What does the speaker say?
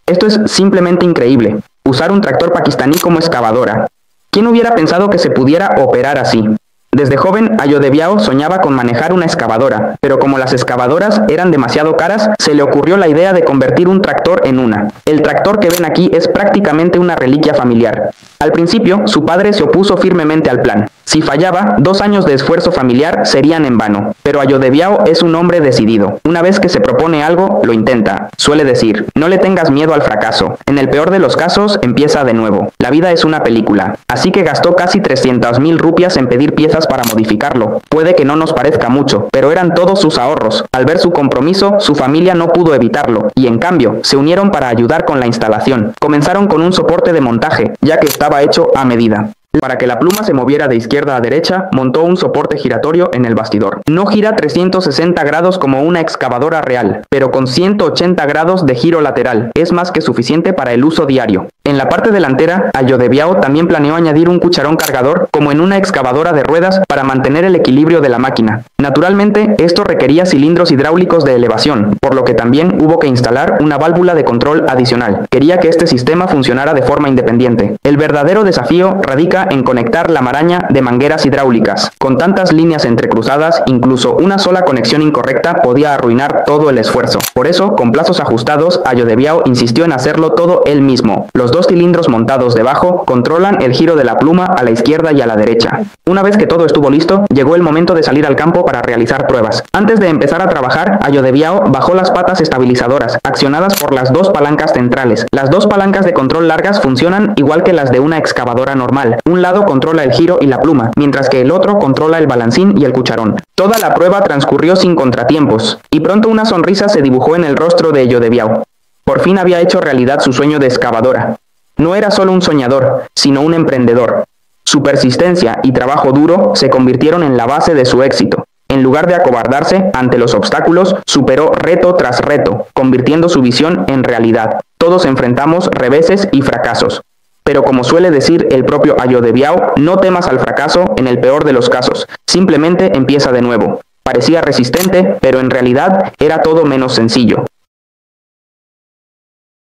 Esto es simplemente increíble. Usar un tractor pakistaní como excavadora. ¿Quién hubiera pensado que se pudiera operar así? Desde joven, Ayodhya soñaba con manejar una excavadora, pero como las excavadoras eran demasiado caras, se le ocurrió la idea de convertir un tractor en una. El tractor que ven aquí es prácticamente una reliquia familiar. Al principio, su padre se opuso firmemente al plan. Si fallaba, 2 años de esfuerzo familiar serían en vano. Pero Ayodhya es un hombre decidido. Una vez que se propone algo, lo intenta. Suele decir, no le tengas miedo al fracaso. En el peor de los casos, empieza de nuevo. La vida es una película. Así que gastó casi 300.000 rupias en pedir piezas para modificarlo. Puede que no nos parezca mucho, pero eran todos sus ahorros. Al ver su compromiso, su familia no pudo evitarlo, y en cambio, se unieron para ayudar con la instalación. Comenzaron con un soporte de montaje, ya que estaba hecho a medida. Para que la pluma se moviera de izquierda a derecha, montó un soporte giratorio en el bastidor. No gira 360 grados como una excavadora real, pero con 180 grados de giro lateral. Es más que suficiente para el uso diario. En la parte delantera, Ayodhya también planeó añadir un cucharón cargador como en una excavadora de ruedas para mantener el equilibrio de la máquina. Naturalmente, esto requería cilindros hidráulicos de elevación, por lo que también hubo que instalar una válvula de control adicional. Quería que este sistema funcionara de forma independiente. El verdadero desafío radica en conectar la maraña de mangueras hidráulicas. Con tantas líneas entrecruzadas, incluso una sola conexión incorrecta podía arruinar todo el esfuerzo. Por eso, con plazos ajustados, Ayodhya insistió en hacerlo todo él mismo. Los 2 cilindros montados debajo controlan el giro de la pluma a la izquierda y a la derecha. Una vez que todo estuvo listo, llegó el momento de salir al campo para realizar pruebas. Antes de empezar a trabajar, Ayodhya bajó las patas estabilizadoras, accionadas por las 2 palancas centrales. Las 2 palancas de control largas funcionan igual que las de una excavadora normal. Un lado controla el giro y la pluma, mientras que el otro controla el balancín y el cucharón. Toda la prueba transcurrió sin contratiempos, y pronto una sonrisa se dibujó en el rostro de Ayodhya. Por fin había hecho realidad su sueño de excavadora. No era solo un soñador, sino un emprendedor. Su persistencia y trabajo duro se convirtieron en la base de su éxito. En lugar de acobardarse ante los obstáculos, superó reto tras reto, convirtiendo su visión en realidad. Todos enfrentamos reveses y fracasos. Pero como suele decir el propio Ayodhya, no temas al fracaso en el peor de los casos, simplemente empieza de nuevo. Parecía resistente, pero en realidad era todo menos sencillo.